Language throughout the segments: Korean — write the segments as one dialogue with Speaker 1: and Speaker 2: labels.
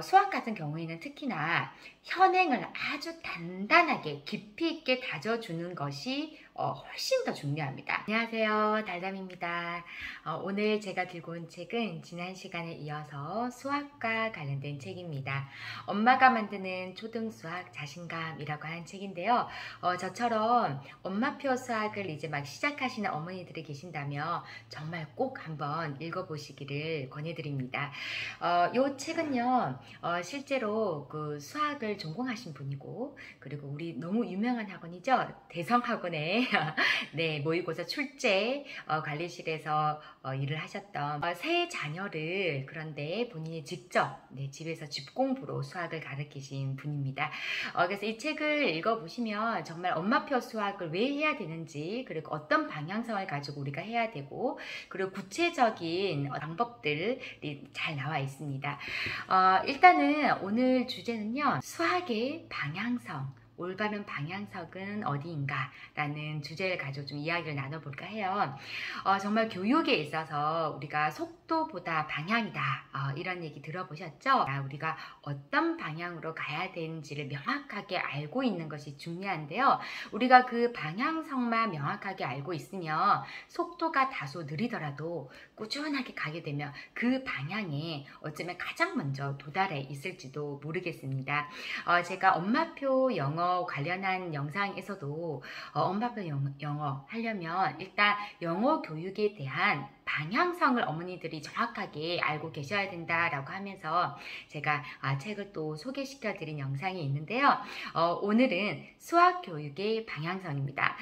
Speaker 1: 수학 같은 경우에는 특히나 현행을 아주 단단하게 깊이 있게 다져주는 것이 훨씬 더 중요합니다. 안녕하세요, 달담입니다. 오늘 제가 들고 온 책은 지난 시간에 이어서 수학과 관련된 책입니다. 엄마가 만드는 초등수학 자신감이라고 하는 책인데요. 저처럼 엄마표 수학을 이제 막 시작하시는 어머니들이 계신다면 정말 꼭 한번 읽어보시기를 권해드립니다. 이 책은요, 실제로 그 수학을 전공하신 분이고, 그리고 우리 너무 유명한 학원이죠, 대성학원에 네, 모의고사 출제 관리실에서 일을 하셨던 세 자녀를 그런데 본인이 직접 집에서 집공부로 수학을 가르치신 분입니다. 그래서 이 책을 읽어보시면 정말 엄마표 수학을 왜 해야 되는지, 그리고 어떤 방향성을 가지고 우리가 해야 되고, 그리고 구체적인 방법들이 잘 나와 있습니다. 일단은 오늘 주제는요, 수학의 방향성, 올바른 방향성은 어디인가 라는 주제를 가지고 좀 이야기를 나눠볼까 해요. 정말 교육에 있어서 우리가 속도보다 방향이다, 이런 얘기 들어보셨죠? 우리가 어떤 방향으로 가야 되는지를 명확하게 알고 있는 것이 중요한데요, 우리가 그 방향성만 명확하게 알고 있으면 속도가 다소 느리더라도 꾸준하게 가게 되면 그 방향에 어쩌면 가장 먼저 도달해 있을지도 모르겠습니다. 제가 엄마표 영어 관련한 영상에서도 엄마표 영어 하려면 일단 영어 교육에 대한 방향성을 어머니들이 정확하게 알고 계셔야 된다라고 하면서 제가 책을 또 소개시켜 드린 영상이 있는데요. 오늘은 수학 교육의 방향성입니다.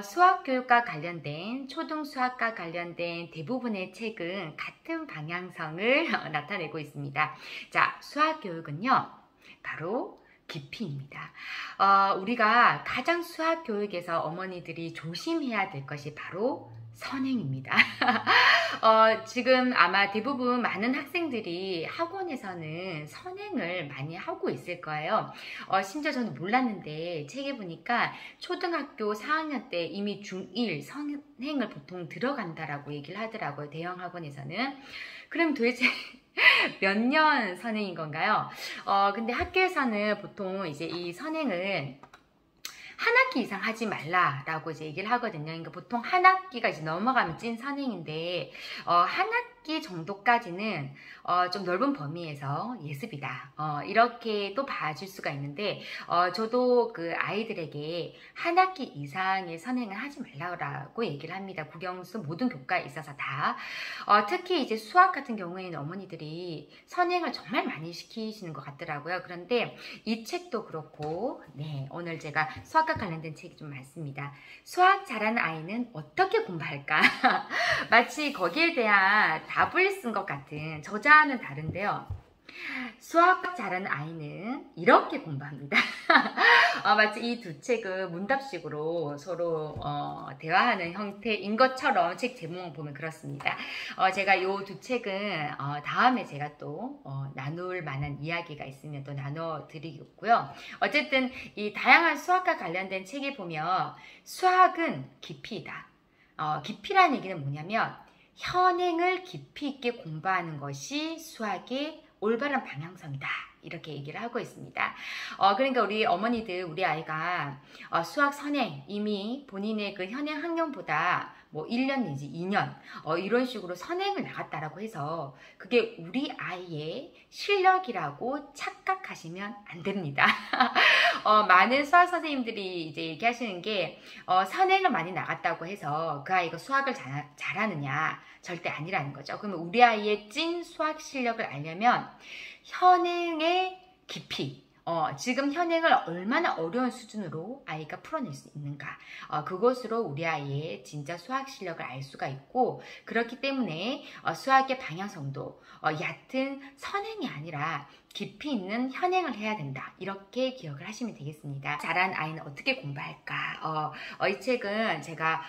Speaker 1: 수학 교육과 관련된, 초등수학과 관련된 대부분의 책은 같은 방향성을 나타내고 있습니다. 자, 수학 교육은요, 바로 깊이입니다. 우리가 가장 수학 교육에서 어머니들이 조심해야 될 것이 바로 선행입니다. 지금 아마 대부분 많은 학생들이 학원에서는 선행을 많이 하고 있을 거예요. 심지어 저는 몰랐는데 책에 보니까 초등학교 4학년 때 이미 중1 선행을 보통 들어간다라고 얘기를 하더라고요, 대형 학원에서는. 그럼 도대체 몇 년 선행인 건가요? 근데 학교에서는 보통 이제 이 선행을 한 학기 이상 하지 말라라고 이제 얘기를 하거든요. 그러니까 보통 한 학기가 이제 넘어가면 찐 선행인데, 한 학기 정도까지는 좀 넓은 범위에서 예습이다, 이렇게 또 봐줄 수가 있는데, 저도 그 아이들에게 한 학기 이상의 선행을 하지 말라고 얘기를 합니다. 국영수 모든 교과에 있어서 다. 특히 이제 수학 같은 경우에는 어머니들이 선행을 정말 많이 시키시는 것 같더라고요. 그런데 이 책도 그렇고, 네, 오늘 제가 수학과 관련된 책이 좀 많습니다. 수학 잘하는 아이는 어떻게 공부할까? 마치 거기에 대한 답을 쓴 것 같은, 저자는 다른데요, 수학 잘하는 아이는 이렇게 공부합니다. 마치 이 두 책은 문답식으로 서로 대화하는 형태인 것처럼 책 제목을 보면 그렇습니다. 제가 이 두 책은 다음에 제가 또 나눌 만한 이야기가 있으면 또 나눠드리겠고요. 어쨌든 이 다양한 수학과 관련된 책에 보면 수학은 깊이다. 깊이라는 얘기는 뭐냐면 현행을 깊이 있게 공부하는 것이 수학의 올바른 방향성이다, 이렇게 얘기를 하고 있습니다. 그러니까 우리 어머니들, 우리 아이가 수학 선행, 이미 본인의 그 현행 학년보다 뭐 1년 내지 2년 이런 식으로 선행을 나갔다라고 해서 그게 우리 아이의 실력이라고 착각하시면 안 됩니다. 많은 수학 선생님들이 이제 얘기하시는 게 선행을 많이 나갔다고 해서 그 아이가 수학을 잘하느냐, 절대 아니라는 거죠. 그러면 우리 아이의 찐 수학 실력을 알려면 현행의 깊이, 지금 현행을 얼마나 어려운 수준으로 아이가 풀어낼 수 있는가, 그것으로 우리 아이의 진짜 수학 실력을 알 수가 있고, 그렇기 때문에 수학의 방향성도 얕은 선행이 아니라 깊이 있는 현행을 해야 된다, 이렇게 기억을 하시면 되겠습니다. 잘하는 아이는 어떻게 공부할까? 이 책은 제가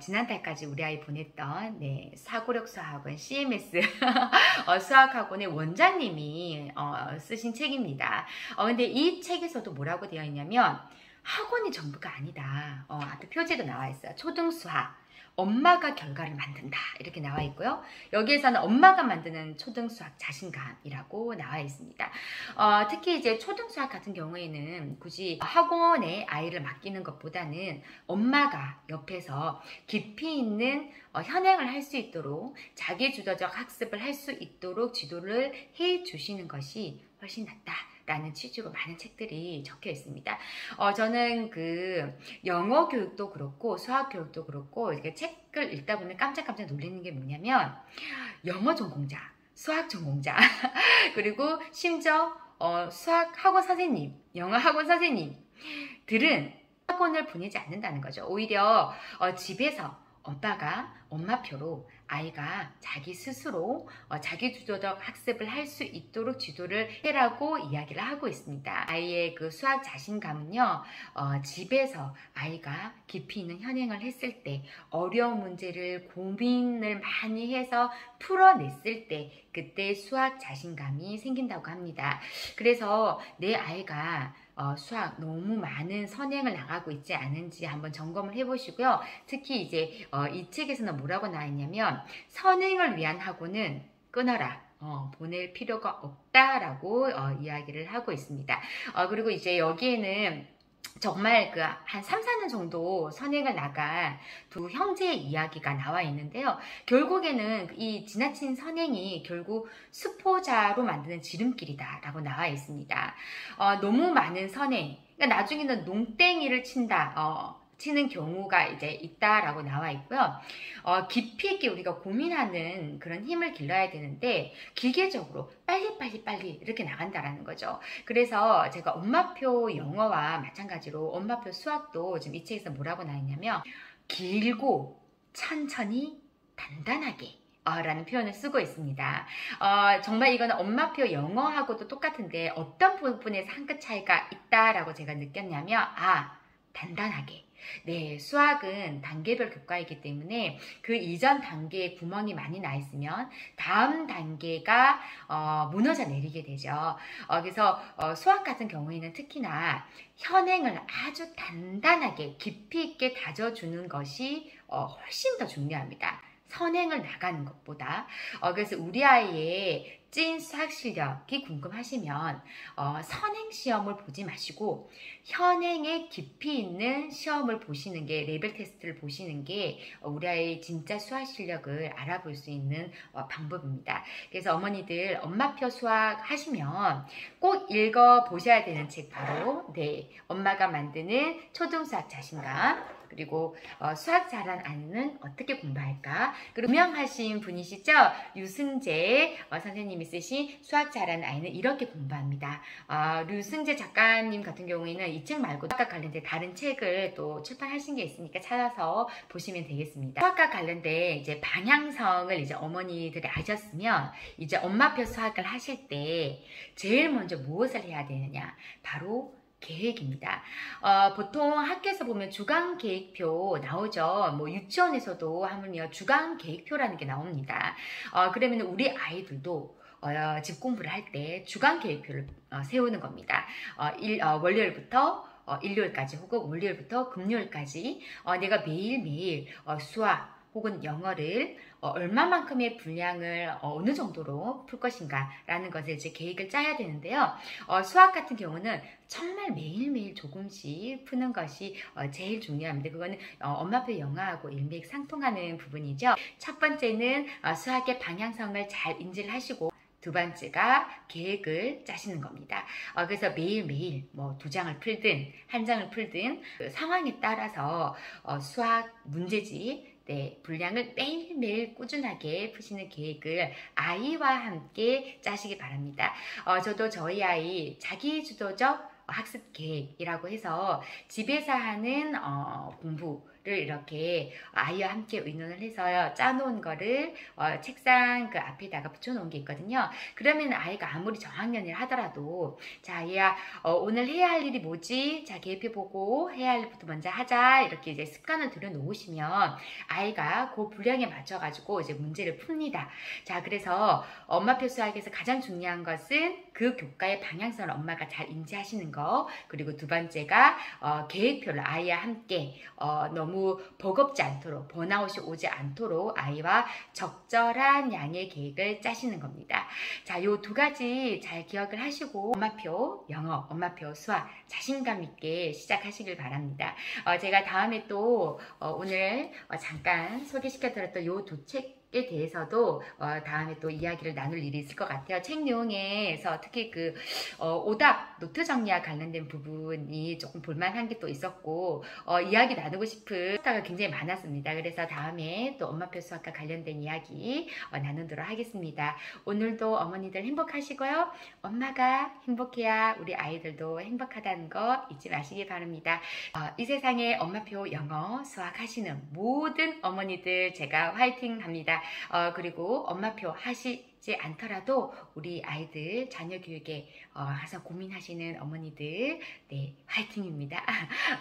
Speaker 1: 지난달까지 우리 아이 보냈던 사고력 수학학원 CMS 수학학원의 원장님이 쓰신 책입니다. 근데 이 책에서도 뭐라고 되어 있냐면 학원이 전부가 아니다. 앞에 표지도 나와 있어요. 초등수학, 엄마가 결과를 만든다 이렇게 나와 있고요. 여기에서는 엄마가 만드는 초등수학 자신감이라고 나와 있습니다. 특히 이제 초등수학 같은 경우에는 굳이 학원에 아이를 맡기는 것보다는 엄마가 옆에서 깊이 있는 현행을 할 수 있도록 자기주도적 학습을 할 수 있도록 지도를 해 주시는 것이 훨씬 낫다라는 취지로 많은 책들이 적혀 있습니다. 저는 그 영어 교육도 그렇고 수학 교육도 그렇고 이렇게 책을 읽다 보면 깜짝깜짝 놀라는 게 뭐냐면 영어 전공자, 수학 전공자 그리고 심지어 수학 학원 선생님, 영어 학원 선생님들은 학원을 보내지 않는다는 거죠. 오히려 집에서 엄마표로 아이가 자기 스스로 자기주도적 학습을 할 수 있도록 지도를 해라고 이야기를 하고 있습니다. 아이의 그 수학 자신감은요, 집에서 아이가 깊이 있는 현행을 했을 때, 어려운 문제를 고민을 많이 해서 풀어냈을 때, 그때 수학 자신감이 생긴다고 합니다. 그래서 내 아이가 수학 너무 많은 선행을 나가고 있지 않은지 한번 점검을 해보시고요. 특히 이제 이 책에서는 뭐라고 나와 있냐면 선행을 위한 학원은 끊어라. 보낼 필요가 없다라고 이야기를 하고 있습니다. 그리고 이제 여기에는 정말 그 한 3, 4년 정도 선행을 나간 두 형제의 이야기가 나와 있는데요. 결국에는 이 지나친 선행이 결국 수포자로 만드는 지름길이다 라고 나와 있습니다. 너무 많은 선행, 그러니까 나중에는 농땡이를 치는 경우가 이제 있다라고 나와 있고요. 깊이 있게 우리가 고민하는 그런 힘을 길러야 되는데 기계적으로 빨리 이렇게 나간다라는 거죠. 그래서 제가 엄마표 영어와 마찬가지로 엄마표 수학도 지금 이 책에서 뭐라고 나왔냐면 길고 천천히 단단하게 라는 표현을 쓰고 있습니다. 정말 이거는 엄마표 영어하고도 똑같은데 어떤 부분에서 한 끗 차이가 있다라고 제가 느꼈냐면 단단하게. 네, 수학은 단계별 교과이기 때문에 그 이전 단계에 구멍이 많이 나 있으면 다음 단계가 무너져 내리게 되죠. 그래서 수학 같은 경우에는 특히나 현행을 아주 단단하게 깊이 있게 다져주는 것이 훨씬 더 중요합니다. 선행을 나가는 것보다. 그래서 우리 아이의 찐 수학 실력이 궁금하시면 선행 시험을 보지 마시고 현행에 깊이 있는 시험을 보시는 게, 레벨 테스트를 보시는 게 우리 아이의 진짜 수학 실력을 알아볼 수 있는 방법입니다. 그래서 어머니들 엄마표 수학 하시면 꼭 읽어 보셔야 되는 책 바로 엄마가 만드는 초등수학 자신감, 그리고 수학 잘한 아이는 어떻게 공부할까? 그리고 유명하신 분이시죠? 유승재 선생님이 쓰신 수학 잘한 아이는 이렇게 공부합니다. 유승재 작가님 같은 경우에는 이 책 말고 수학과 관련된 다른 책을 또 출판하신 게 있으니까 찾아서 보시면 되겠습니다. 수학과 관련된 이제 방향성을 이제 어머니들이 아셨으면 이제 엄마표 수학을 하실 때 제일 먼저 무엇을 해야 되느냐? 바로 계획입니다. 보통 학교에서 보면 주간 계획표 나오죠. 뭐 유치원에서도 하면요 주간 계획표라는 게 나옵니다. 그러면 우리 아이들도 집 공부를 할 때 주간 계획표를 세우는 겁니다. 월요일부터 일요일까지 혹은 월요일부터 금요일까지 내가 매일매일 수학 혹은 영어를 얼마만큼의 분량을 어느 정도로 풀 것인가 라는 것을 이제 계획을 짜야 되는데요. 수학 같은 경우는 정말 매일매일 조금씩 푸는 것이 제일 중요합니다. 그거는 엄마표 영어하고 일맥상통하는 부분이죠. 첫 번째는 수학의 방향성을 잘 인지를 하시고 두 번째가 계획을 짜시는 겁니다. 그래서 매일매일 뭐 2장을 풀든 1장을 풀든 그 상황에 따라서 수학 문제집 분량을 매일매일 꾸준하게 푸시는 계획을 아이와 함께 짜시기 바랍니다. 저도 저희 아이 자기주도적 학습 계획이라고 해서 집에서 하는 공부를 이렇게 아이와 함께 의논을 해서 짜놓은 거를 책상 그 앞에다가 붙여놓은 게 있거든요. 그러면 아이가 아무리 저학년을 하더라도 자 얘야 오늘 해야 할 일이 뭐지? 자 계획표 보고 해야 할 일부터 먼저 하자 이렇게 이제 습관을 들여놓으시면 아이가 그 분량에 맞춰가지고 이제 문제를 풉니다. 자 그래서 엄마표 수학에서 가장 중요한 것은 그 교과의 방향성을 엄마가 잘 인지하시는 거, 그리고 두 번째가 계획표를 아이와 함께 너무 버겁지 않도록, 번아웃이 오지 않도록 아이와 적절한 양의 계획을 짜시는 겁니다. 자, 요 두 가지 잘 기억을 하시고 엄마표 영어, 엄마표 수학 자신감 있게 시작하시길 바랍니다. 제가 다음에 또 오늘 잠깐 소개시켜드렸던 요 두 책에 대해서도 다음에 또 이야기를 나눌 일이 있을 것 같아요. 책 내용에서 특히 그 오답 노트 정리와 관련된 부분이 조금 볼만한 게 또 있었고 이야기 나누고 싶은 수다가 굉장히 많았습니다. 그래서 다음에 또 엄마표 수학과 관련된 이야기 나누도록 하겠습니다. 오늘도 어머니들 행복하시고요. 엄마가 행복해야 우리 아이들도 행복하다는 거 잊지 마시기 바랍니다. 이 세상에 엄마표 영어 수학 하시는 모든 어머니들 제가 화이팅 합니다. 그리고 엄마표 하시지 않더라도 우리 아이들 자녀 교육에 항상 고민하시는 어머니들 네 화이팅입니다.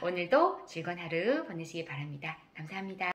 Speaker 1: 오늘도 즐거운 하루 보내시기 바랍니다. 감사합니다.